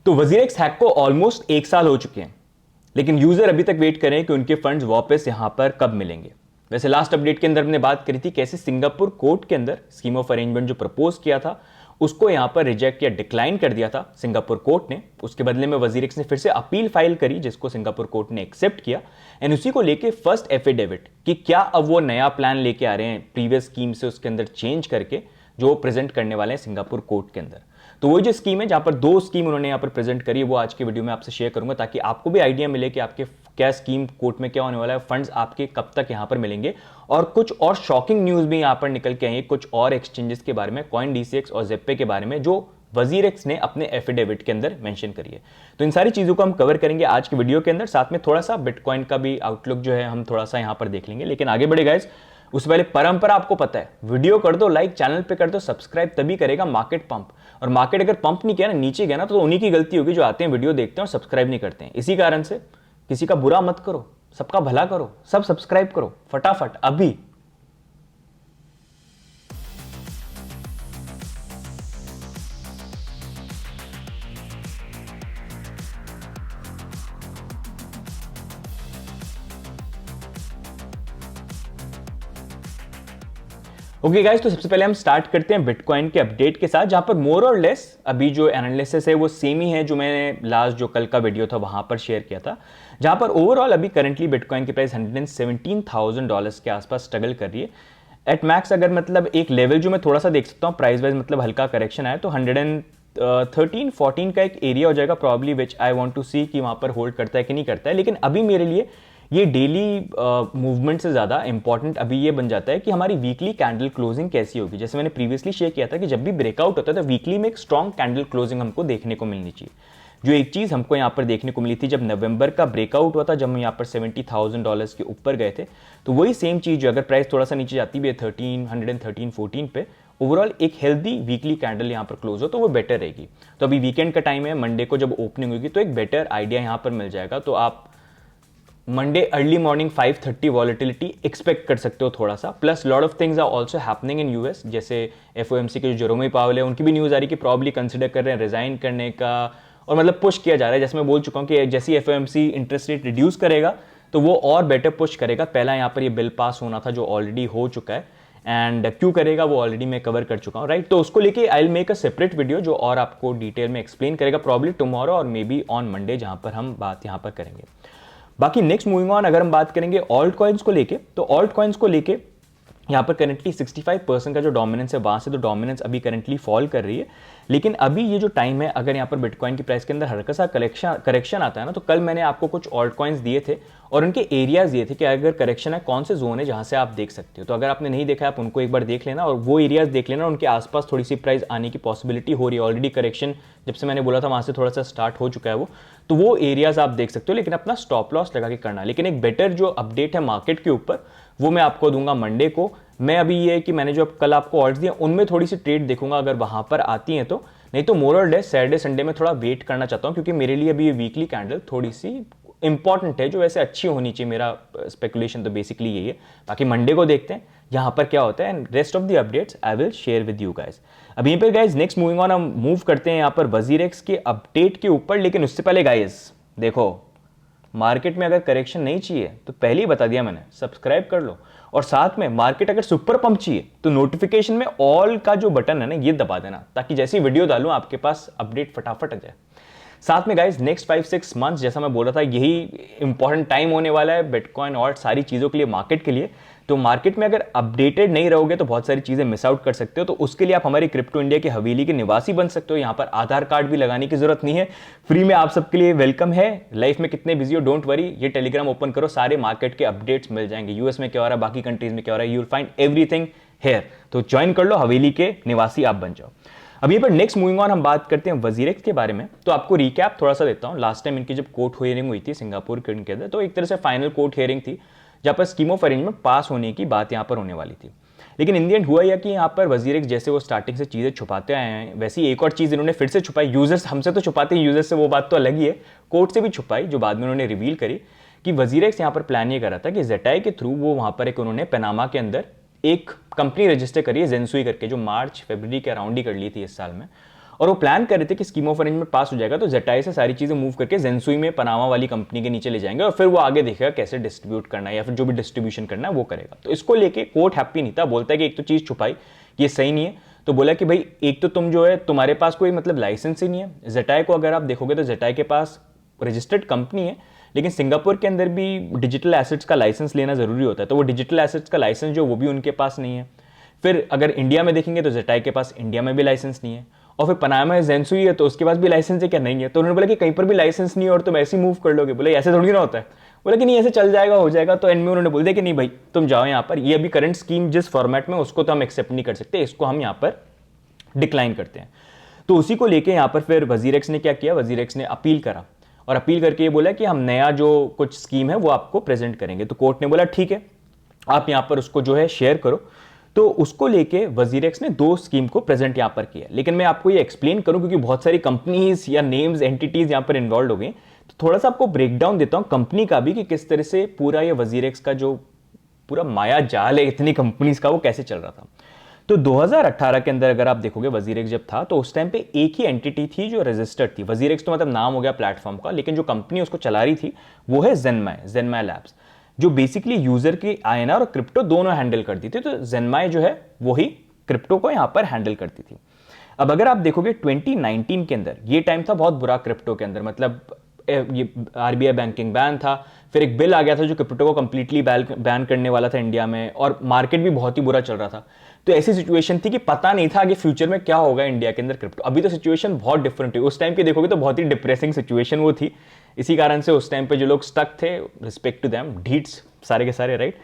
तो WazirX hack को almost 1 साल हो चुके हैं, लेकिन यूजर अभी तक वेट करें कि उनके फंड्स वापस यहां पर कब मिलेंगे। वैसे लास्ट अपडेट के अंदर हमने बात करी थी कैसे सिंगापुर कोर्ट के अंदर स्कीम ऑफ अरेंजमेंट जो प्रपोज किया था उसको यहां पर रिजेक्ट या डिक्लाइन कर दिया था सिंगापुर कोर्ट ने। उसके बदले में वजीरेक्स ने फिर से अपील फाइल करी जिसको सिंगापुर कोर्ट ने एक्सेप्ट किया एंड उसी को लेके फर्स्ट एफिडेविट कि क्या अब वो नया प्लान लेके आ रहे हैं प्रीवियस स्कीम से उसके अंदर चेंज करके जो प्रेजेंट करने वाले हैं सिंगापुर कोर्ट के अंदर। तो वो जो स्कीम है जहां पर 2 स्कीम उन्होंने यहां पर प्रेजेंट करी है वो आज के वीडियो में आपसे शेयर करूंगा ताकि आपको भी आइडिया मिले कि आपके क्या स्कीम कोर्ट में क्या होने वाला है, फंड्स आपके कब तक यहां पर मिलेंगे। और कुछ और शॉकिंग न्यूज भी यहां पर निकल के आई है कुछ और एक्सचेंजेस के बारे में, कॉइन डीसीएक्स और जेपे के बारे में, जो वजीरेक्स ने अपने एफिडेविट के अंदर मेंशन करी है। तो इन सारी चीजों को हम कवर करेंगे आज के वीडियो के अंदर, साथ में थोड़ा सा बिटकॉइन का भी आउटलुक जो है हम थोड़ा सा यहां पर देख लेंगे। लेकिन आगे बढ़े गाइस, उससे पहले परंपरा आपको पता है, वीडियो कर दो लाइक, चैनल पे कर दो सब्सक्राइब, तभी करेगा मार्केट पंप। और मार्केट अगर पंप नहीं किया ना, नीचे गया ना, तो उन्हीं की गलती होगी जो आते हैं वीडियो देखते हैं और सब्सक्राइब नहीं करते हैं। इसी कारण से किसी का बुरा मत करो, सबका भला करो, सब सब्सक्राइब करो फटाफट अभी। ओके गाइस, तो सबसे पहले हम स्टार्ट करते हैं बिटकॉइन के अपडेट के साथ, जहां पर मोर और लेस अभी जो एनालिसिस है वो सेम ही है जो मैंने लास्ट जो कल का वीडियो था वहां पर शेयर किया था। जहां पर ओवरऑल अभी करंटली बिटकॉइन की प्राइस $117,000 के आसपास स्ट्रगल कर रही है। एट मैक्स अगर मतलब एक लेवल जो मैं थोड़ा सा देख सकता हूँ प्राइस वाइज, मतलब हल्का करेक्शन आया तो 113-14 का एक एरिया हो जाएगा probably, which I want to see कि वहां पर होल्ड करता है कि नहीं करता है। लेकिन अभी मेरे लिए ये डेली मूवमेंट से ज़्यादा इंपॉर्टेंट अभी ये बन जाता है कि हमारी वीकली कैंडल क्लोजिंग कैसी होगी। जैसे मैंने प्रीवियसली शेयर किया था कि जब भी ब्रेकआउट होता है तो वीकली में एक स्ट्रॉन्ग कैंडल क्लोजिंग हमको देखने को मिलनी चाहिए। जो एक चीज़ हमको यहाँ पर देखने को मिली थी जब नवंबर का ब्रेकआउट हुआ था, जब हम यहाँ पर $70,000 के ऊपर गए थे, तो वही सेम चीज़ जो अगर प्राइस थोड़ा सा नीचे जाती भी है 1314 पे, ओवरऑल एक हेल्दी वीकली कैंडल यहाँ पर क्लोज हो तो वो बेटर रहेगी। तो अभी वीकेंड का टाइम है, मंडे को जब ओपनिंग होगी तो एक बेटर आइडिया यहाँ पर मिल जाएगा। तो आप Monday early morning 5:30 volatility expect कर सकते हो थोड़ा सा। Plus lot of things are also happening in US, जैसे एफओएमसी के जो जेरोमी पावेल है उनकी भी न्यूज़ आ रही कि प्रॉब्ली कंसिडर कर रहे हैं रिजाइन करने का, और मतलब पुश किया जा रहा है। जैसे मैं बोल चुका हूँ कि जैसे एफओएमसी इंटरेस्ट रेट रिड्यूस करेगा तो वो और बेटर पुश करेगा। पहला यहाँ पर ये बिल पास होना था जो ऑलरेडी हो चुका है, एंड क्यों करेगा वो ऑलरेडी मैं कवर कर चुका हूँ, राइट। तो उसको लेके I will make a separate video जो और आपको डिटेल में एक्सप्लेन करेगा प्रॉब्ली टुमारो और मे बी ऑन मंडे, जहाँ पर हम बात यहाँ पर करेंगे। बाकी नेक्स्ट मूविंग ऑन अगर हम बात करेंगे ऑल्ट कॉइन्स को लेके, तो ऑल्ट कॉइन्स को लेके यहाँ पर करंटली 65% का जो डोमिनेंस है वहाँ से तो डोमिनेंस अभी करंटली फॉल कर रही है। लेकिन अभी ये जो टाइम है, अगर यहाँ पर बिटकॉइन की प्राइस के अंदर हल्का सा करेक्शन आता है ना, तो कल मैंने आपको कुछ ऑल्ट कॉइन्स दिए थे और उनके एरियाज दिए थे कि अगर करेक्शन है कौन से जोन है जहाँ से आप देख सकते हो। तो अगर आपने नहीं देखा है आप उनको एक बार देख लेना और वो एरियाज देख लेना, उनके आसपास थोड़ी सी प्राइस आने की पॉसिबिलिटी हो रही है। ऑलरेडी करेक्शन जब से मैंने बोला था वहाँ से थोड़ा सा स्टार्ट हो चुका है वो, तो वो एरियाज आप देख सकते हो, लेकिन अपना स्टॉप लॉस लगा के करना। लेकिन एक बेटर जो अपडेट है मार्केट के ऊपर वो मैं आपको दूंगा मंडे को। मैं अभी ये है कि मैंने जो कल आपको ऑर्डर दिया उनमें थोड़ी सी ट्रेड देखूंगा अगर वहां पर आती हैं तो, नहीं तो मोर और लेस सैटरडे संडे में थोड़ा वेट करना चाहता हूं, क्योंकि मेरे लिए अभी ये वीकली कैंडल थोड़ी सी इंपॉर्टेंट है, जो वैसे अच्छी होनी चाहिए। मेरा स्पेकुलेशन तो बेसिकली यही है। बाकी मंडे को देखते हैं यहाँ पर क्या होता है, and rest of the updates I will share with you guys. अब यहीं पर गाइस नेक्स्ट मूविंग ऑन हम मूव करते हैं यहाँ पर वजीरेक्स के अपडेट के ऊपर। लेकिन उससे पहले गाइस देखो, मार्केट में अगर करेक्शन नहीं चाहिए तो पहले ही बता दिया मैंने, सब्सक्राइब कर लो। और साथ में मार्केट अगर सुपर पंप चाहिए तो नोटिफिकेशन में ऑल का जो बटन है ना ये दबा देना, ताकि जैसी वीडियो डालूं आपके पास अपडेट फटाफट आ जाए। साथ में गाइस नेक्स्ट 5-6 मंथ्स जैसा मैं बोल रहा था यही इंपॉर्टेंट टाइम होने वाला है बिटकॉइन और सारी चीज़ों के लिए, मार्केट के लिए। तो मार्केट में अगर अपडेटेड नहीं रहोगे तो बहुत सारी चीज़ें मिस आउट कर सकते हो। तो उसके लिए आप हमारी क्रिप्टो इंडिया की हवेली के निवासी बन सकते हो। यहाँ पर आधार कार्ड भी लगाने की जरूरत नहीं है, फ्री में आप सबके लिए वेलकम है। लाइफ में कितने बिजी हो डोंट वरी, ये टेलीग्राम ओपन करो, सारे मार्केट के अपडेट्स मिल जाएंगे। यूएस में क्या हो रहा है, बाकी कंट्रीज में क्या हो रहा है, you will find everything here. तो ज्वाइन कर लो, हवेली के निवासी आप बन जाओ। अब ये पर नेक्स्ट मूविंग ऑन हम बात करते हैं वजीरेक्स के बारे में। तो आपको रिकैप थोड़ा सा देता हूं। लास्ट टाइम इनकी जब कोर्ट हियरिंग हुई थी सिंगापुर के अंदर, तो एक तरह से फाइनल कोर्ट हियरिंग थी जहां पर स्कीम ऑफ अरेंजमेंट पास होने की बात यहां पर होने वाली थी। लेकिन इन द एंड हुआ यह कि यहाँ पर वजीरेक्स जैसे वो स्टार्टिंग से चीज़ें छुपाते आए हैं, वैसी एक और चीज़ इन्होंने फिर से छुपाई। यूजर्स हमसे तो छुपाते हैं, यूजर्स से वो बात तो अलग ही है, कोर्ट से भी छुपाई, जो बाद में उन्होंने रिवील करी कि वजीरेक्स यहाँ पर प्लान ये कर रहा था कि जेटाई के थ्रू वो वहाँ पर एक उन्होंने पनामा के अंदर एक कंपनी रजिस्टर करी है, जेंसुई करके, जो मार्च फरवरी के अराउंड ही कर ली थी इस साल में। और वो प्लान कर रहे थे कि स्कीम ऑफ अरेंजमेंट पास हो जाएगा तो जेटाई से सारी चीजें मूव करके जेंसुई में पनामा वाली कंपनी के नीचे ले जाएंगे और फिर वो आगे देखेगा कैसे डिस्ट्रीब्यूट करना है या फिर जो भी डिस्ट्रीब्यूशन करना है वो करेगा। तो इसको लेके कोर्ट हैप्पी नहीं था, बोलता है कि एक तो चीज छुपाई कि ये सही नहीं है, तो बोला कि भाई एक तो तुम जो है तुम्हारे पास कोई मतलब लाइसेंस ही नहीं है। जेटाई को अगर आप देखोगे तो जेटाई के पास रजिस्टर्ड कंपनी है, लेकिन सिंगापुर के अंदर भी डिजिटल एसेट्स का लाइसेंस लेना जरूरी होता है, तो वो डिजिटल एसेट्स का लाइसेंस जो वो भी उनके पास नहीं है। फिर अगर इंडिया में देखेंगे तो जेटाई के पास इंडिया में भी लाइसेंस नहीं है, और फिर पनामा में जेंसुई है तो उसके पास भी लाइसेंस है क्या, नहीं है। तो उन्होंने बोला कि कहीं पर भी लाइसेंस नहीं है और तुम ऐसे ही मूव कर लोगे, बोले ऐसे थोड़ी ना होता है। बोला कि नहीं ऐसे चल जाएगा, हो जाएगा। तो एंड में उन्होंने बोल दिया कि नहीं भाई तुम जाओ यहाँ पर, ये अभी करंट स्कीम जिस फॉर्मेट में उसको तो हम एक्सेप्ट नहीं कर सकते, इसको हम यहाँ पर डिक्लाइन करते हैं। तो उसी को लेके यहाँ पर फिर वजीरेक्स ने क्या किया, वजीरेक्स ने अपील करा और अपील करके ये बोला कि हम नया जो कुछ स्कीम है वो आपको प्रेजेंट करेंगे। तो कोर्ट ने बोला ठीक है आप यहाँ पर उसको जो है शेयर करो। तो उसको लेके वजीरेक्स ने 2 स्कीम को प्रेजेंट यहाँ पर किया। लेकिन मैं आपको ये एक्सप्लेन करूं क्योंकि बहुत सारी कंपनीज या नेम्स एंटिटीज यहाँ पर इन्वॉल्व हो गई, तो थोड़ा सा आपको ब्रेकडाउन देता हूं कंपनी का भी कि किस तरह से पूरा ये वजीरेक्स का जो पूरा माया जाल है इतनी कंपनीज का वो कैसे चल रहा था। तो 2018 के अंदर अगर आप देखोगे वजीरेक्स जब था तो उस टाइम पे एक ही एंटिटी थी जो रजिस्टर्ड थी। वजीरेक्स तो मतलब नाम हो गया प्लेटफॉर्म का, लेकिन जो कंपनी उसको चला रही थी वो है जेनमाई लैब्स, जो बेसिकली यूजर की आईएनआर और क्रिप्टो दोनों हैंडल करती थी। तो जेनमाई जो है वही क्रिप्टो को यहां पर हैंडल करती थी। अब अगर आप देखोगे 2019 के अंदर ये टाइम था बहुत बुरा क्रिप्टो के अंदर, मतलब ये आरबीआई बैंकिंग बैन था, फिर एक बिल आ गया था जो क्रिप्टो को कंप्लीटली बैन करने वाला था इंडिया में, और मार्केट भी बहुत ही बुरा चल रहा था। तो ऐसी सिचुएशन थी कि पता नहीं था आगे फ्यूचर में क्या होगा इंडिया के अंदर क्रिप्टो। अभी तो सिचुएशन बहुत डिफरेंट हुई, उस टाइम पे देखोगे तो बहुत ही डिप्रेसिंग सिचुएशन वो थी। इसी कारण से उस टाइम पे जो लोग स्टक थे, रिस्पेक्ट टू देम, ढीट्स सारे के सारे, राइट।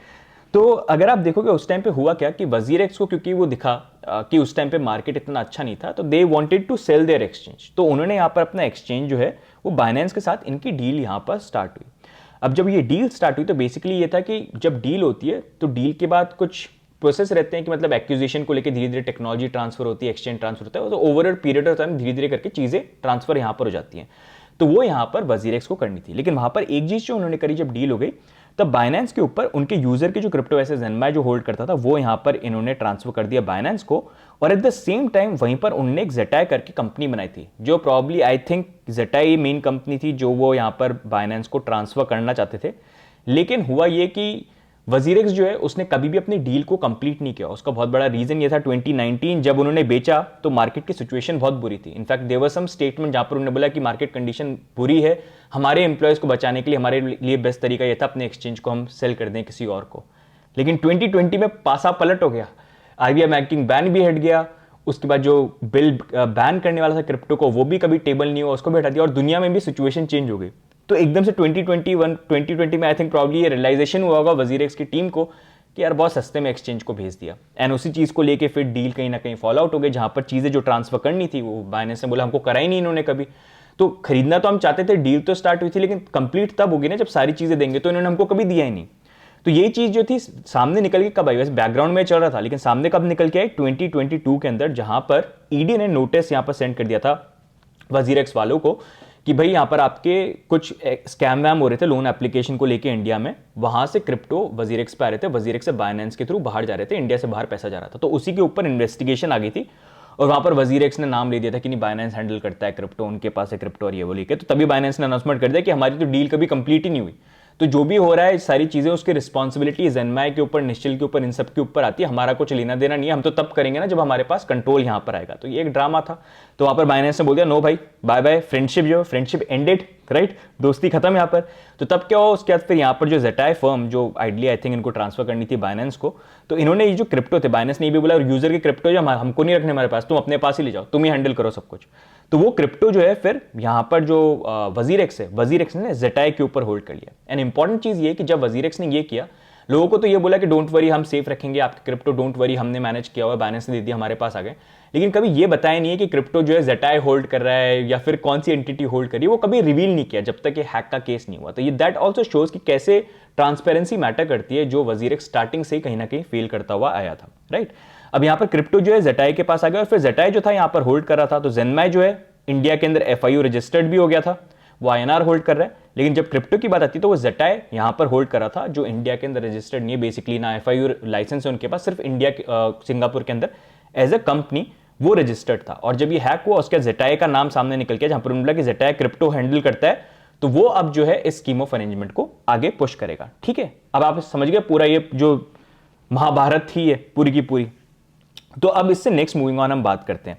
तो अगर आप देखोगे उस टाइम पे हुआ क्या कि वजीरेक्स को क्योंकि वो दिखा कि उस टाइम पे मार्केट इतना अच्छा नहीं था, तो they wanted to sell their exchange. तो उन्होंने यहाँ पर अपना एक्सचेंज जो है वो बाइनेंस के साथ इनकी डील यहाँ पर स्टार्ट हुई। अब जब ये डील स्टार्ट हुई तो बेसिकली ये था कि जब डील होती है तो डील के बाद कुछ प्रोसेस रहते हैं कि मतलब एक्विजिशन को लेकर धीरे धीरे टेक्नोलॉजी ट्रांसफर होती है, एक्सचेंज ट्रांसफर होता है, तो over a period of time धीरे धीरे करके चीजें ट्रांसफर यहाँ पर हो जाती हैं। तो वो यहाँ पर वजीरेक्स को करनी थी। लेकिन वहां पर एक चीज जो उन्होंने करी, जब डील हो गई तब बाइनेंस के ऊपर उनके यूजर के जो क्रिप्टो एसेट्स जेनमाई जो होल्ड करता था वो यहाँ पर इन्होंने ट्रांसफर कर दिया बाइनेंस को, और एट द सेम टाइम वहीं पर उन्होंने एक जेटाई करके कंपनी बनाई थी, जो प्रॉब्ली आई थिंक जेटाई मेन कंपनी थी जो वो यहाँ पर बाइनेंस को ट्रांसफर करना चाहते थे। लेकिन हुआ ये कि वजीरेक्स जो है उसने कभी भी अपनी डील को कंप्लीट नहीं किया। उसका बहुत बड़ा रीजन ये था 2019 जब उन्होंने बेचा तो मार्केट की सिचुएशन बहुत बुरी थी। In fact there was some statement जहां पर उन्होंने बोला कि मार्केट कंडीशन बुरी है, हमारे एम्प्लॉयज को बचाने के लिए हमारे लिए बेस्ट तरीका यह था अपने एक्सचेंज को हम सेल कर दें किसी और को। लेकिन 2020 में पासा पलट हो गया, आरबीआई बैंकिंग बैन भी हट गया, उसके बाद जो बिल बैन करने वाला था क्रिप्टो को वो भी कभी टेबल नहीं हुआ, उसको भी हटा दिया, और दुनिया में भी सिचुएशन चेंज हो गई। तो एकदम से 2020 में आई थिंक प्रॉब्ली ये रियलाइजेशन हुआ होगा वजीरेक्स की टीम को कि यार बहुत सस्ते में एक्सचेंज को भेज दिया। एंड उसी चीज को लेके फिर डील कहीं ना कहीं फॉलो आउट हो गई, जहां पर चीजें जो ट्रांसफर करनी थी वो बाइनेंस ने बोला हमको करा ही नहीं इन्होंने कभी। तो खरीदना तो हम चाहते थे, डील तो स्टार्ट हुई थी, लेकिन कंप्लीट तब होगी ना जब सारी चीजें देंगे, तो इन्होंने हमको कभी दिया ही नहीं। तो ये चीज जो थी सामने निकल के कब आई, वैसे बैकग्राउंड में चल रहा था, लेकिन सामने कब निकल के आई 2022 के अंदर, जहां पर ईडी ने नोटिस यहां पर सेंड कर दिया था वजीरेक्स वालों को कि भाई यहाँ पर आपके कुछ स्कैम वैम हो रहे थे लोन एप्लीकेशन को लेके इंडिया में, वहां से क्रिप्टो वजीरेक्स पे आ रहे थे, वजीरेक्स से बाइनेंस के थ्रू बाहर जा रहे थे, इंडिया से बाहर पैसा जा रहा था। तो उसी के ऊपर इन्वेस्टिगेशन आ गई थी और वहां पर वजीरेक्स ने नाम ले दिया था कि नहीं बाइनेंस हैंडल करता है क्रिप्टो, उनके पास है क्रिप्टो और ये वो लेके। तो तभी बाइनेंस ने अनाउंसमेंट कर दिया कि हमारी तो डील कभी कंप्लीट ही नहीं हुई, तो जो भी हो रहा है सारी चीजें उसकी रिस्पॉन्सिबिलिटी जेनमाई के ऊपर, निश्चल के ऊपर, इन सब के ऊपर आती है, हमारा कुछ लेना देना नहीं है, हम तो तब करेंगे ना जब हमारे पास कंट्रोल यहां पर आएगा। तो ये एक ड्रामा था। तो वहां पर बाइनेंस ने बोल दिया नो भाई बाय बाय, फ्रेंडशिप जो फ्रेंडशिप एंडेड, राइट, दोस्ती खत्म यहाँ पर। तो तब क्या हुआ उसके बाद फिर यहाँ पर जो जेटाई फर्म जो आइडली आई थिंक इनको ट्रांसफर करनी थी बाइनेंस को, तो इन्होंने ये जो क्रिप्टो थे, बाइनेंस ने ये भी बोला यूजर के क्रिप्टो जो हमको नहीं रखने हमारे पास, तुम अपने पास ही ले जाओ, तुम ही हैंडल करो सब कुछ। तो वो क्रिप्टो जो है फिर यहाँ पर जो वजीरेक्स है, वजीरेक्स ने जेटाई के ऊपर होल्ड कर लिया। एंड इंपॉर्टेंट चीज ये कि जब वजीरेक्स ने ये किया, लोगों को तो ये बोला कि डोंट वरी हम सेफ रखेंगे आपके क्रिप्टो, डोंट वरी हमने मैनेज किया हुआ, बाइनेंस ने दे दिया, हमारे पास आ गए। लेकिन कभी ये बताया नहीं है कि क्रिप्टो जो है जेटाई होल्ड कर रहा है या फिर कौन सी एंटिटी होल्ड कर रही है, वो कभी रिवील नहीं किया जब तक ये हैक का केस नहीं हुआ। तो ये दैट ऑल्सो शोज कि कैसे ट्रांसपेरेंसी मैटर करती है, जो वजीरेक्स स्टार्टिंग से कहीं ना कहीं फेल करता हुआ आया था, राइट। अब यहाँ पर क्रिप्टो जो है जेटाई के पास आ गया, और फिर जेटाई जो था यहाँ पर होल्ड कर रहा था, तो जेनमाई जो है इंडिया के अंदर एफआईयू रजिस्टर्ड भी हो गया था, वो आईएनआर होल्ड कर रहा है। लेकिन जब क्रिप्टो की बात आती है तो वो जेटाई यहां पर होल्ड कर रहा था, जो इंडिया के अंदर रजिस्टर्ड नहीं है, बेसिकली ना एफआईयू लाइसेंस है उनके पास, सिर्फ इंडिया सिंगापुर के अंदर एज अ कंपनी वो रजिस्टर्ड था। और जब ये हैक हुआ उसके जेटाई का नाम सामने निकल गया, जहां पर उन्होंने बोला कि जेटाई क्रिप्टो हैंडल करता है, तो वो अब जो है इस स्कीम ऑफ अरेंजमेंट को आगे पुश करेगा। ठीक है, अब आप समझ गए पूरा ये जो महाभारत थी ये पूरी की पूरी। तो अब इससे नेक्स्ट मूविंग ऑन हम बात करते हैं।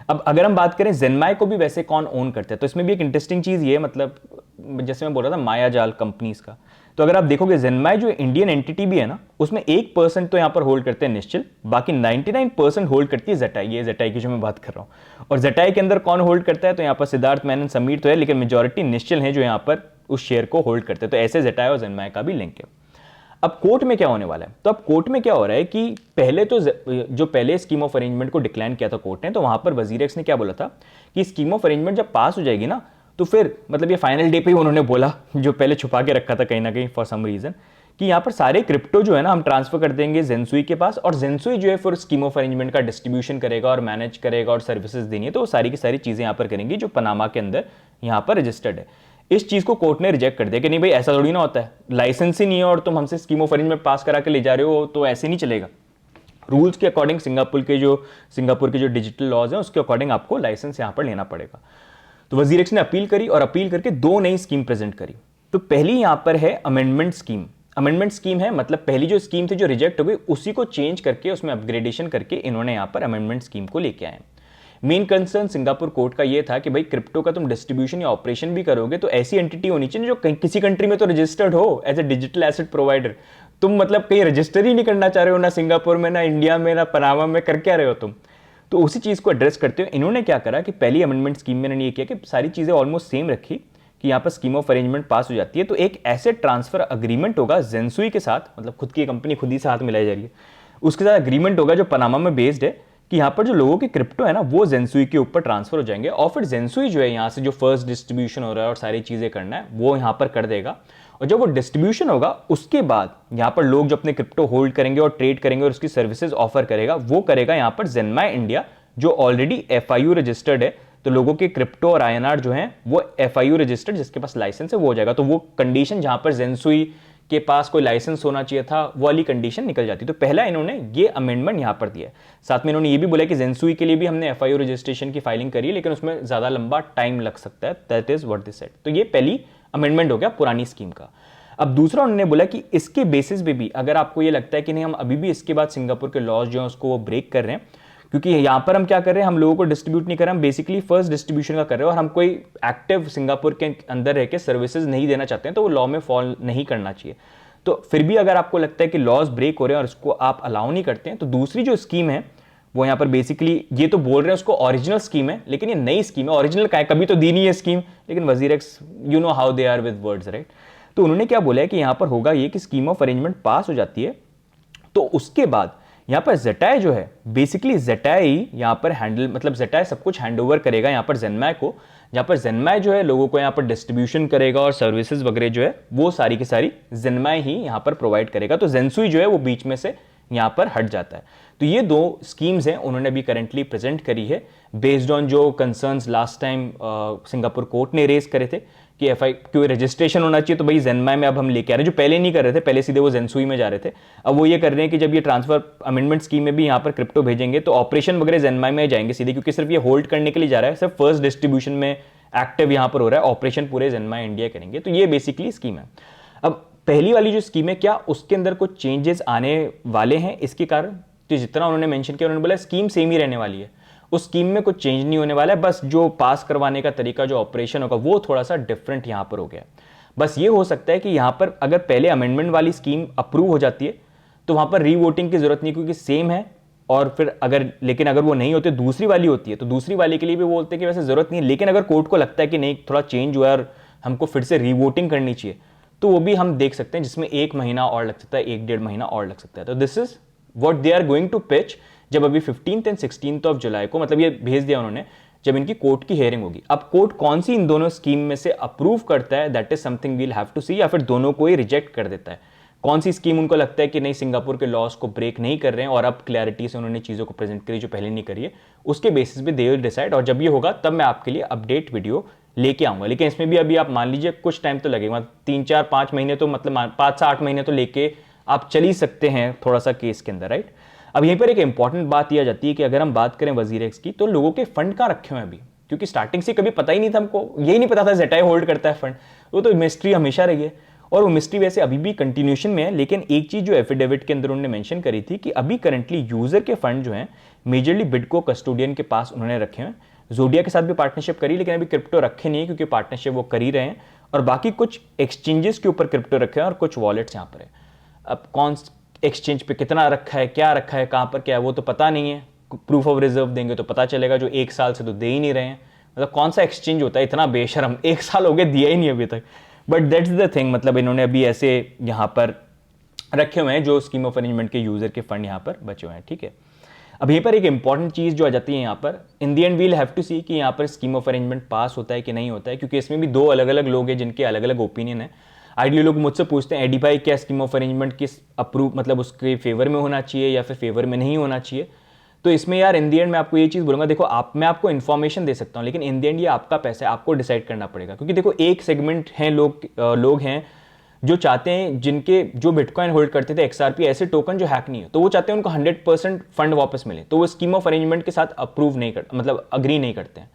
अब अगर हम बात करें जेनमाई को भी वैसे कौन ओन करते हैं, तो इसमें भी एक इंटरेस्टिंग चीज ये, मतलब जैसे मैं बोल रहा था मायाजाल कंपनीज का, तो अगर आप देखोगे जेनमाई जो इंडियन एंटिटी भी है ना, उसमें 1% तो यहां पर होल्ड करते हैं निश्चल, बाकी 99% होल्ड करती है जेटाई। ये जेटाई की जो मैं बात कर रहा हूं, और जेटाई के अंदर कौन होल्ड करता है, तो यहां पर सिद्धार्थ मेनन, समीर तो है, लेकिन मेजॉरिटी निश्चल है जो यहां पर उस शेयर को होल्ड करते हैं। तो ऐसे जेटाई और जेनमाई का भी लिंक है। अब कोर्ट में क्या होने वाला है, तो अब कोर्ट में क्या हो रहा है कि पहले तो जो पहले स्कीम ऑफ अरेंजमेंट को डिक्लाइन किया था कोर्ट ने, तो वहां पर वजीर एक्स ने क्या बोला था कि स्कीम ऑफ अरेंजमेंट जब पास हो जाएगी ना, तो फिर मतलब ये फाइनल डे पे ही उन्होंने बोला, जो पहले छुपा के रखा था कहीं ना कहीं फॉर सम रीजन, कि यहां पर सारे क्रिप्टो जो है ना हम ट्रांसफर कर देंगे जेंसुई के पास, और जेंसुई जो है फिर स्कीम ऑफ अरेंजमेंट का डिस्ट्रीब्यूशन करेगा और मैनेज करेगा और सर्विसेज देनी है, तो वो सारी की सारी चीजें यहां पर करेंगी जो पनामा के अंदर यहां पर रजिस्टर्ड है। इस चीज को कोर्ट ने रिजेक्ट कर दिया कि नहीं भाई ऐसा थोड़ी ना होता है, लाइसेंस ही नहीं है और तुम हमसे स्कीम ऑफ अरेंजमेंट पास करा के ले जा रहे हो, तो ऐसे नहीं चलेगा। रूल्स के अकॉर्डिंग सिंगापुर के जो डिजिटल लॉज हैं उसके अकॉर्डिंग आपको लाइसेंस यहां पर लेना पड़ेगा। तो वजीर एक्स ने अपील करी और अपील करके 2 नई स्कीम प्रेजेंट करी। तो पहली यहां पर है अमेंडमेंट स्कीम। अमेंडमेंट स्कीम है मतलब पहली जो स्कीम थी जो रिजेक्ट हो गई उसी को चेंज करके उसमें अपग्रेडेशन करके इन्होंने यहां पर अमेंडमेंट स्कीम को लेके आए। मेन कंसर्न सिंगापुर कोर्ट का यह था कि भाई क्रिप्टो का तुम डिस्ट्रीब्यूशन या ऑपरेशन भी करोगे तो ऐसी एंटिटी होनी चाहिए जो किसी कंट्री में तो रजिस्टर्ड हो as a digital asset provider. तुम मतलब कहीं रजिस्टर ही नहीं करना चाह रहे हो, ना सिंगापुर में, ना इंडिया में, ना पनामा में, कर क्या रहे हो तुम। तो उसी चीज को एड्रेस करते हुए इन्होंने क्या करा कि पहली अमेंडमेंट स्कीम में इन्होंने ये किया कि सारी चीजें ऑलमोस्ट सेम रखी कि यहां पर स्कीम ऑफ अरेंजमेंट पास हो जाती है तो एक एसेट ट्रांसफर अग्रीमेंट होगा जेंसुई के साथ, मतलब खुद की कंपनी खुद ही साथ मिलाई जा रही है, उसके साथ अग्रीमेंट होगा जो पनामा में बेस्ड है कि यहां पर जो लोगों के क्रिप्टो है ना वो जेंसुई के ऊपर ट्रांसफर हो जाएंगे और फिर जेंसुई जो है यहां से जो फर्स्ट डिस्ट्रीब्यूशन हो रहा है और सारी चीजें करना है वो यहां पर कर देगा। और जब वो डिस्ट्रीब्यूशन होगा उसके बाद यहां पर लोग जो अपने क्रिप्टो होल्ड करेंगे और ट्रेड करेंगे और उसकी सर्विसेज ऑफर करेगा वो करेगा यहां पर जेनमाई इंडिया जो ऑलरेडी एफआईयू रजिस्टर्ड है। तो लोगों के क्रिप्टो और आईएनआर जो हैं वो एफआईयू रजिस्टर्ड जिसके पास लाइसेंस है वो हो जाएगा। तो वो कंडीशन जहां पर जेंसुई के पास कोई लाइसेंस होना चाहिए था वो वाली कंडीशन निकल जाती। तो पहला इन्होंने ये अमेंडमेंट यहां पर दिया है। साथ में इन्होंने ये भी बोला कि जेंसुई के लिए भी हमने एफआईयू रजिस्ट्रेशन की फाइलिंग करी है लेकिन उसमें ज्यादा लंबा टाइम लग सकता है, that is what they said. तो ये पहली अमेंडमेंट हो गया पुरानी स्कीम का। अब दूसरा उन्होंने बोला कि इसके बेसिस पे भी अगर आपको ये लगता है कि नहीं हम अभी भी इसके बाद सिंगापुर के लॉज जो है उसको वो ब्रेक कर रहे हैं, क्योंकि यहां पर हम क्या कर रहे हैं, हम लोगों को डिस्ट्रीब्यूट नहीं कर रहे, हम बेसिकली फर्स्ट डिस्ट्रीब्यूशन का कर रहे हैं और हम कोई एक्टिव सिंगापुर के अंदर रह के सर्विसेज नहीं देना चाहते हैं तो वो लॉ में फॉल नहीं करना चाहिए। तो फिर भी अगर आपको लगता है कि लॉज ब्रेक हो रहे हैं और इसको आप अलाउ नहीं करते हैं तो दूसरी जो स्कीम है वो यहां पर बेसिकली ये तो बोल रहे हैं उसको ओरिजिनल स्कीम है लेकिन ये नई स्कीम है। ओरिजिनल का है, कभी तो दी नहीं है स्कीम, लेकिन WazirX you know how they are with words right. तो उन्होंने क्या बोला है कि यहां पर होगा ये कि स्कीम ऑफ अरेंजमेंट पास हो जाती है तो उसके बाद यहां पर जेटाई जो है बेसिकली जेटाई यहां पर हैंडल मतलब जेटाई सब कुछ हैंडओवर करेगा यहां पर जेनमाई को, जहां पर जेनमाई जो है लोगों को यहां पर डिस्ट्रीब्यूशन करेगा और सर्विसेज वगैरह जो है वो सारी की सारी जेनमाई ही यहां पर प्रोवाइड करेगा। तो जेंसुई जो है वो बीच में से यहां पर हट जाता है। तो ये 2 स्कीम्स हैं उन्होंने अभी करंटली प्रेजेंट करी है बेस्ड ऑन जो concerns last time Singapore court ने रेज करे थे कि एफआई क्यों रजिस्ट्रेशन होना चाहिए। तो भाई जेनमाई में अब हम लेके आ रहे हैं, जो पहले नहीं कर रहे थे, पहले सीधे वो जेंसुई में जा रहे थे, अब वो ये कर रहे हैं कि जब ये ट्रांसफर अमेंडमेंट स्कीम में भी यहाँ पर क्रिप्टो भेजेंगे तो ऑपरेशन वगैरह जेनमाई में जाएंगे सीधे, क्योंकि सिर्फ ये होल्ड करने के लिए जा रहा है, सिर्फ फर्स्ट डिस्ट्रीब्यूशन में एक्टिव यहाँ पर हो रहा है, ऑपरेशन पूरे जेनमाई इंडिया करेंगे। तो ये बेसिकली स्कीम है। अब पहली वाली जो स्कीम है क्या उसके अंदर कुछ चेंजेस आने वाले हैं इसके कारण, तो जितना उन्होंने मेंशन किया उन्होंने बोला स्कीम सेम ही रहने वाली है, उस स्कीम में कुछ चेंज नहीं होने वाला है, बस जो पास करवाने का तरीका जो ऑपरेशन होगा वो थोड़ा सा डिफरेंट यहां पर हो गया। बस ये हो सकता है कि यहां पर अगर पहले अमेंडमेंट वाली स्कीम अप्रूव हो जाती है तो वहां पर रीवोटिंग की जरूरत नहीं क्योंकि सेम है, और फिर अगर वो नहीं होती दूसरी वाली होती है तो दूसरी वाली के लिए भी बोलते हैं कि वैसे जरूरत नहीं है, लेकिन अगर कोर्ट को लगता है कि नहीं थोड़ा चेंज हुआ है और हमको फिर से रीवोटिंग करनी चाहिए तो वो भी हम देख सकते हैं जिसमें 1 महीना और लग सकता है, 1-1.5 महीना और लग सकता है। तो this is what they are going to pitch जब अभी 15th और 16th ऑफ जुलाई को मतलब ये भेज दिया उन्होंने जब इनकी कोर्ट की हेयरिंग होगी। अब कोर्ट कौन सी इन दोनों स्कीम में से अप्रूव करता है that is something we'll have to see, या फिर दोनों को ही रिजेक्ट कर देता है। कौन सी स्कीम उनको लगता है कि नहीं सिंगापुर के लॉस को ब्रेक नहीं कर रहे हैं और अब क्लैरिटी से उन्होंने चीजों को प्रेजेंट करी जो पहले नहीं करी है, उसके बेसिस पे दे विल डिसाइड, और जब ये होगा तब मैं आपके लिए अपडेट वीडियो लेके आऊंगा। लेकिन इसमें भी अभी आप मान लीजिए कुछ टाइम तो लगेगा, 3-4-5 महीने तो मतलब 5 से 8 महीने तो लेके आप चल ही सकते हैं थोड़ा सा केस के अंदर राइट। अब यहीं पर एक इंपॉर्टेंट बात यह आ जाती है कि अगर हम बात करें वजीरेक्स की, तो लोगों के फंड कहाँ रखे हुए हैं अभी, क्योंकि स्टार्टिंग से कभी पता ही नहीं था हमको, यही नहीं पता था जेटाई होल्ड करता है फंड, वो तो मिस्ट्री हमेशा रही है और वो मिस्ट्री वैसे अभी भी कंटिन्यूशन में है। लेकिन एक चीज जो एफिडेविट के अंदर उन्होंने मेंशन करी थी कि अभी करंटली यूजर के फंड जो हैं मेजरली बिडको कस्टोडियन के पास उन्होंने रखे हैं। जोडिया के साथ भी पार्टनरशिप करी, लेकिन अभी क्रिप्टो रखे नहीं है क्योंकि पार्टनरशिप वो कर ही रहे हैं, और बाकी कुछ एक्सचेंजेस के ऊपर क्रिप्टो रखे हैं और कुछ वॉलेट्स यहाँ पर है। अब कौन एक्सचेंज पे कितना रखा है, क्या रखा है, कहाँ पर क्या है, वो तो पता नहीं है। प्रूफ ऑफ रिजर्व देंगे तो पता चलेगा, जो एक साल से तो दे ही नहीं रहे हैं। मतलब कौन सा एक्सचेंज होता है इतना बेशरम, एक साल हो गए दिया ही नहीं अभी तक। बट दैट्स द थिंग, मतलब इन्होंने अभी ऐसे यहाँ पर रखे हुए हैं जो स्कीम ऑफ अरेंजमेंट के यूजर के फंड यहाँ पर बचे हुए हैं, ठीक है। अब यहीं पर एक इंपॉर्टेंट चीज जो आ जाती है यहाँ पर, इन the and we'll have to see कि यहाँ पर स्कीम ऑफ अरेंजमेंट पास होता है कि नहीं होता है, क्योंकि इसमें भी दो अलग अलग लोग हैं जिनके अलग अलग ओपिनियन है। आइडियली लोग मुझसे पूछते हैं एडी भाई क्या स्कीम ऑफ अरेंजमेंट किस अप्रूव, मतलब उसके फेवर में होना चाहिए या फिर फेवर में नहीं होना चाहिए। तो इसमें यार इन दी एंड मैं आपको ये चीज़ बोलूँगा, देखो मैं आपको इन्फॉर्मेशन दे सकता हूँ, लेकिन इन दी एंड ये आपका पैसा है, आपको डिसाइड करना पड़ेगा। क्योंकि देखो एक सेगमेंट हैं लोग हैं जो चाहते हैं, जिनके जो बिटकॉइन होल्ड करते थे XRP ऐसे टोकन जो हैक नहीं है, तो वो चाहते हैं उनको 100% फंड वापस मिले, तो वो स्कीम ऑफ अरेंजमेंट के साथ अप्रूव नहीं कर, मतलब अग्री नहीं करते हैं।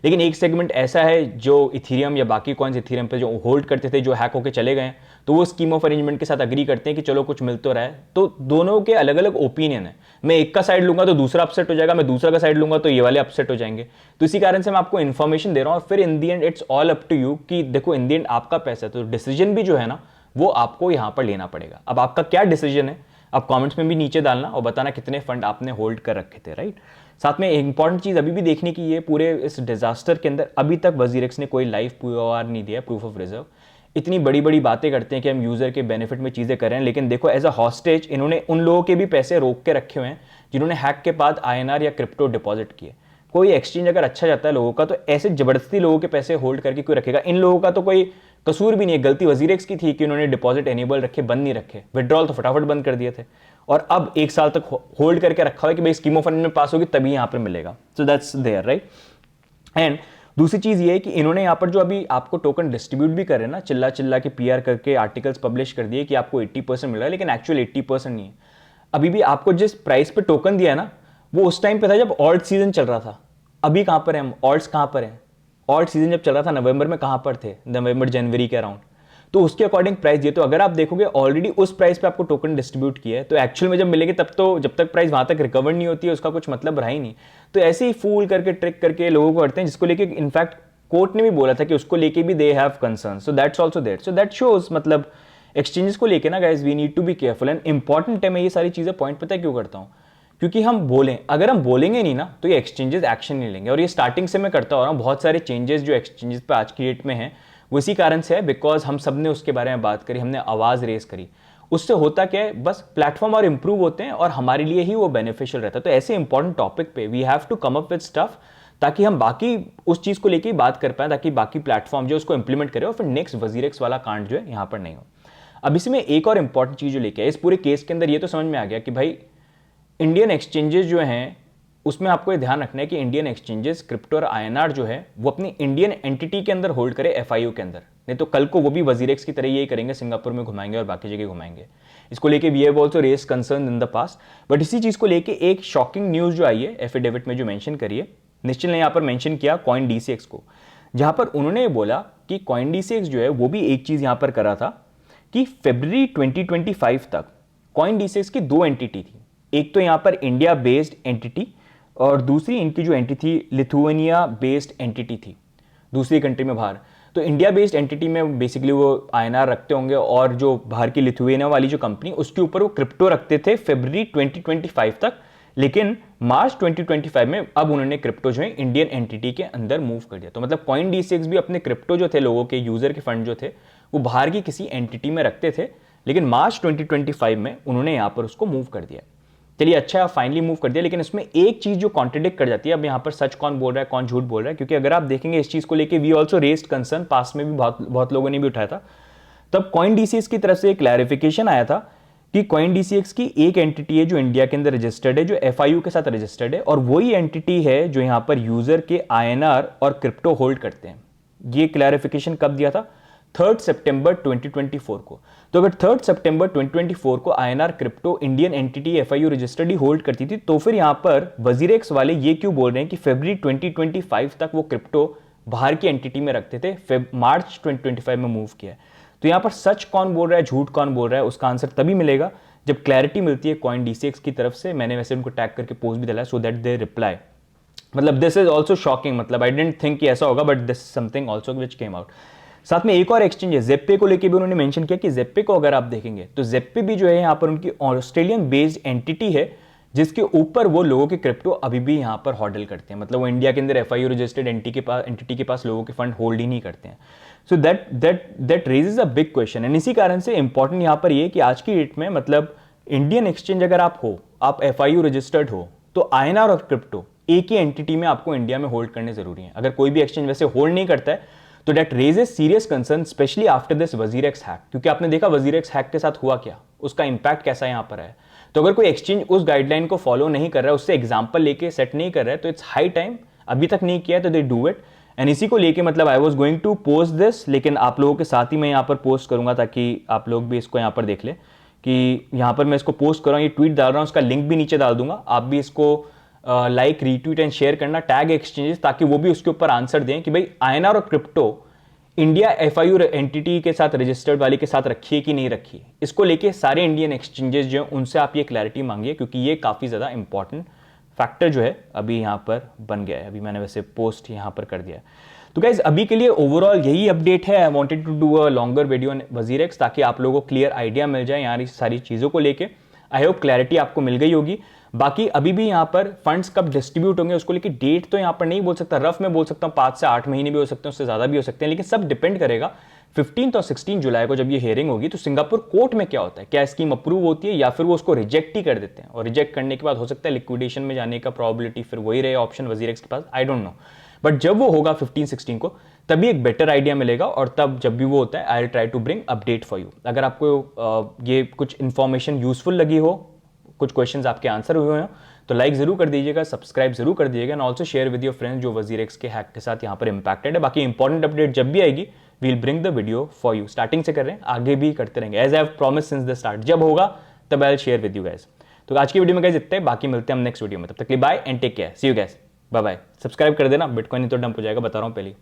लेकिन एक सेगमेंट ऐसा है जो इथीरियम या बाकी कॉइन्स इथीरियम पे जो होल्ड करते थे, जो हैक होकर चले गए, तो वो स्कीम ऑफ अरेंजमेंट के साथ अग्री करते हैं कि चलो कुछ मिल तो रहा है। तो दोनों के अलग अलग ओपिनियन है, मैं एक का साइड लूंगा तो दूसरा अपसेट हो जाएगा, मैं दूसरा का साइड लूंगा तो ये वाले अपसेट हो जाएंगे। तो इसी कारण से मैं आपको इन्फॉर्मेशन दे रहा हूँ, और फिर in the end it's all up to you कि देखो इन दी एंड आपका पैसा है, तो डिसीजन भी जो है ना वो आपको यहां पर लेना पड़ेगा। अब आपका क्या डिसीजन है आप कमेंट्स में भी नीचे डालना और बताना कितने फंड आपने होल्ड कर रखे थे, राइट। साथ में एक इंपॉर्टेंट चीज अभी भी देखने की, ये पूरे इस डिजास्टर के अंदर अभी तक वजीरेक्स ने कोई लाइव POR नहीं दिया, प्रूफ ऑफ रिजर्व। इतनी बड़ी बड़ी बातें करते हैं कि हम यूजर के बेनिफिट में चीजें कर रहे हैं, लेकिन देखो एज अ हॉस्टेज इन्होंने उन लोगों के भी पैसे रोक के रखे हुए हैं जिन्होंने हैक के बाद INR या क्रिप्टो डिपॉजिट किए। कोई एक्सचेंज अगर अच्छा जाता है लोगों का, तो ऐसे जबरदस्ती लोगों के पैसे होल्ड करके कोई रखेगा? इन लोगों का तो कोई कसूर भी नहीं है, गलती वजीरेक्स की थी कि उन्होंने डिपॉजिट एनेबल रखे, बंद नहीं रखे, विड्रॉल तो फटाफट बंद कर दिए थे, और अब एक साल तक होल्ड करके रखा हुआ है कि भाई स्कीम ऑफ अरेंजमेंट पास होगी तभी यहां पर मिलेगा। So that's there, right. And दूसरी चीज ये है कि इन्होंने यहां पर जो अभी आपको टोकन डिस्ट्रीब्यूट भी कर रहे हैं ना, चिल्ला चिल्ला के PR करके आर्टिकल्स पब्लिश कर दिए कि आपको 80% मिल रहा है, लेकिन एक्चुअल 80% नहीं है। अभी भी आपको जिस प्राइस पे टोकन दिया ना, वो उस टाइम पे था जब ऑल्ट सीजन चल रहा था। अभी कहां पर है हम, ऑल्ट्स कहां पर है? ऑल्ट सीजन जब चल रहा था नवंबर में कहां पर थे, नवंबर जनवरी के अराउंड, तो उसके अकॉर्डिंग प्राइस दिए। तो अगर आप देखोगे ऑलरेडी उस प्राइस पे आपको टोकन डिस्ट्रीब्यूट किया है, तो एक्चुअल में जब मिलेगी तब तो, जब तक प्राइस वहां तक रिकवर नहीं होती है उसका कुछ मतलब रहा ही नहीं। तो ऐसे ही फूल करके ट्रिक करके लोगों को करते हैं, जिसको लेके इनफैक्ट कोर्ट ने भी बोला था कि उसको लेके भी they have concern. So that's also there, so that shows मतलब एक्सचेंजेस को लेके ना guys we need to be careful and important है। मैं ये सारी चीजें पॉइंट पता है क्यों करता हूँ, क्योंकि हम बोलें, अगर हम बोलेंगे नहीं ना तो ये एक्सचेंजेस एक्शन नहीं लेंगे। और ये स्टार्टिंग से मैं करता हो रहा हूँ, बहुत सारे चेंजेस जो एक्सचेंजेस पे आज की डेट में है वो इसी कारण से है, बिकॉज हम सब ने उसके बारे में बात करी, हमने आवाज रेस करी। उससे होता क्या है, बस प्लेटफॉर्म और इंप्रूव होते हैं और हमारे लिए ही वो बेनिफिशियल रहता है। तो ऐसे इंपॉर्टेंट टॉपिक पे we have to come up with stuff, ताकि हम बाकी उस चीज को लेके बात कर पाए, ताकि बाकी प्लेटफॉर्म जो उसको इंप्लीमेंट करे और फिर नेक्स्ट वजीरेक्स वाला कांड जो है यहाँ पर नहीं हो। अब इसमें एक और इंपॉर्टेंट चीज जो लेके इस पूरे केस के अंदर ये तो समझ में आ गया कि भाई इंडियन एक्सचेंजेस जो हैं उसमें आपको ये ध्यान रखना है कि इंडियन एक्सचेंजेस क्रिप्टो और INR जो है वो अपनी इंडियन एंटिटी के अंदर होल्ड करे, FIU के अंदर। नहीं तो कल को वो भी वजीरेक्स की तरह यही करेंगे, सिंगापुर में घुमाएंगे और बाकी जगह घुमाएंगे। इसको लेके we have also raise concern in the past. But इसी चीज को लेके एक शॉकिंग न्यूज जो आई है एफिडेविट में जो मेंशन करी है, निश्चल ने यहाँ पर मेंशन किया CoinDCX को, जहां पर उन्होंने बोला कि CoinDCX जो है वो भी एक चीज यहां पर करा था कि फरवरी 2025 तक CoinDCX की 2 एंटिटी थी। एक तो यहां पर इंडिया बेस्ड एंटिटी और दूसरी इनकी जो एंटिटी थी लिथुआनिया बेस्ड एंटिटी थी, दूसरी कंट्री में बाहर। तो इंडिया बेस्ड एंटिटी में बेसिकली वो INR रखते होंगे और जो बाहर की लिथुआनिया वाली जो कंपनी उसके ऊपर वो क्रिप्टो रखते थे फरवरी 2025 तक। लेकिन मार्च 2025 में अब उन्होंने क्रिप्टो जो है इंडियन एंटिटी के अंदर मूव कर दिया। तो मतलब CoinDCX भी अपने क्रिप्टो जो थे, लोगों के यूजर के फंड जो थे वो बाहर की किसी एंटिटी में रखते थे, लेकिन मार्च 2025 में उन्होंने यहां पर उसको मूव कर दिया। चलिए अच्छा फाइनली मूव कर दिया, लेकिन इसमें एक चीज जो कॉन्ट्रडिक्ट कर जाती है। अब यहां पर सच कौन बोल रहा है, कौन झूठ बोल रहा है, क्योंकि अगर आप देखेंगे इस चीज को लेके वी ऑल्सो रेस्ड कंसर्न, पास में भी बहुत लोगों ने भी उठाया था। तब CoinDCX की तरफ से एक क्लैरिफिकेशन आया था कि CoinDCX की एक एंटिटी है जो इंडिया के अंदर रजिस्टर्ड है, जो FIU के साथ रजिस्टर्ड है, और वही एंटिटी है जो यहां पर यूजर के INR और क्रिप्टो होल्ड करते हैं। ये क्लैरिफिकेशन कब दिया था? 3 सितंबर 2024 को। तो अगर 3 सितंबर 2024 को INR crypto Indian entity FIU registered ही होल्ड करती थी, तो फिर यहां पर वजीरेक्स वाले ये क्यों बोल रहे हैं कि फरवरी 2025 तक वो क्रिप्टो बाहर की एंटिटी में रखते थे, मार्च 2025 में मूव किया है। तो यहां पर सच कौन बोल रहा है, झूठ कौन बोल रहा है, उसका आंसर तभी मिलेगा जब क्लैरिटी मिलती है कॉइन DCX की तरफ से। मैंने वैसे उनको टैग करके पोस्ट भी डाला सो दैट दे रिप्लाई। मतलब दिस इज ऑल्सो शॉकिंग, मतलब आई डेंट थिंक कि ऐसा होगा, but this something also which came out. साथ में एक और एक्सचेंज है जेप्पे को लेके भी उन्होंने मेंशन किया कि जेप्पे को अगर आप देखेंगे तो जेप्पे भी जो है यहाँ पर उनकी ऑस्ट्रेलियन बेस्ड एंटिटी है, जिसके ऊपर वो लोगों के क्रिप्टो अभी भी यहाँ पर हॉडल करते हैं। मतलब वो इंडिया के अंदर FIU रजिस्टर्ड एंटिटी के पास लोगों के फंड होल्ड ही नहीं करते हैं। So that raises a big question. And इसी कारण से इंपॉर्टेंट यहाँ पर ये कि आज की डेट में मतलब इंडियन एक्सचेंज अगर आप हो, आप FIU रजिस्टर्ड हो, तो INR और क्रिप्टो एक ही एंटिटी में आपको इंडिया में होल्ड करने जरूरी है। अगर कोई भी एक्सचेंज वैसे होल्ड नहीं करता है तो that raises serious concern, specially after this WazirX hack, क्योंकि आपने देखा वजीरेक्स हैक के साथ हुआ क्या, उसका इंपैक्ट कैसा यहां पर है। तो अगर कोई एक्सचेंज उस गाइडलाइन को फॉलो नहीं कर रहा है, उससे एग्जांपल लेके सेट नहीं कर रहा है, तो इट्स हाई टाइम, अभी तक नहीं किया तो दे डू इट। एंड इसी को लेके मतलब I was going to post this, लेकिन आप लोगों के साथ ही मैं यहाँ पर पोस्ट करूंगा ताकि आप लोग भी इसको यहाँ पर देख ले कि यहाँ पर मैं इसको पोस्ट कर रहा हूँ, ये ट्वीट डाल रहा हूँ, उसका लिंक भी नीचे डाल दूंगा। आप भी इसको लाइक, रीट्वीट एंड शेयर करना, टैग एक्सचेंजेस, ताकि वो भी उसके ऊपर आंसर दें कि भाई INR और क्रिप्टो इंडिया FIU एंटिटी के साथ रजिस्टर्ड वाली के साथ रखिए कि नहीं रखिए। इसको लेके सारे इंडियन एक्सचेंजेस जो हैं उनसे आप ये क्लैरिटी मांगिए, क्योंकि ये काफ़ी ज़्यादा इंपॉर्टेंट फैक्टर जो है अभी यहाँ पर बन गया है। अभी मैंने वैसे पोस्ट यहाँ पर कर दिया है। तो गाइज अभी के लिए ओवरऑल यही अपडेट है। I wanted to do a longer video on WazirX ताकि आप लोगों को क्लियर आइडिया मिल जाए यहाँ सारी चीज़ों को लेके। आई होप क्लैरिटी आपको मिल गई होगी। बाकी अभी भी यहाँ पर फंड्स कब डिस्ट्रीब्यूट होंगे उसको लेके डेट तो यहाँ पर नहीं बोल सकता, रफ में बोल सकता हूँ 5 से 8 महीने भी हो सकते हैं, उससे ज़्यादा भी हो सकते हैं, लेकिन सब डिपेंड करेगा 15 और 16 जुलाई को जब ये हियरिंग होगी तो सिंगापुर कोर्ट में क्या होता है, क्या स्कीम अप्रूव होती है या फिर वो उसको रिजेक्ट ही कर देते हैं, और रिजेक्ट करने के बाद हो सकता है लिक्विडेशन में जाने का प्रोबेबिलिटी फिर वही रहे ऑप्शन वजीरेक्स के पास, आई डोंट नो। बट जब वो होगा 15-16 को तभी एक बेटर आइडिया मिलेगा, और तब जब भी वो होता है I will try to bring update for you. अगर आपको ये कुछ इन्फॉर्मेशन यूजफुल लगी हो, कुछ क्वेश्चंस आपके आंसर हुए हो, तो लाइक जरूर कर दीजिएगा, सब्सक्राइब जरूर कर दीजिएगा, and also share with your friends जो वजीरेक्स के हैक के साथ यहाँ पर इंपैक्टेड है। बाकी इंपॉर्टेंट अपडेट जब भी आएगी we will bring the video for you. Starting से कर रहे हैं, आगे भी करते रहेंगे as I have promise since the start. जब होगा तब I will share with you guys. तो आज की वीडियो में गाइस इतना ही, बाकी मिलते हैं हम नेक्स्ट वीडियो में। तब तक के लिए bye and take care, see you guys, bye bye. Subscribe कर देना, बिटकॉइन तो डंप हो जाएगा, बता रहा हूँ पहले।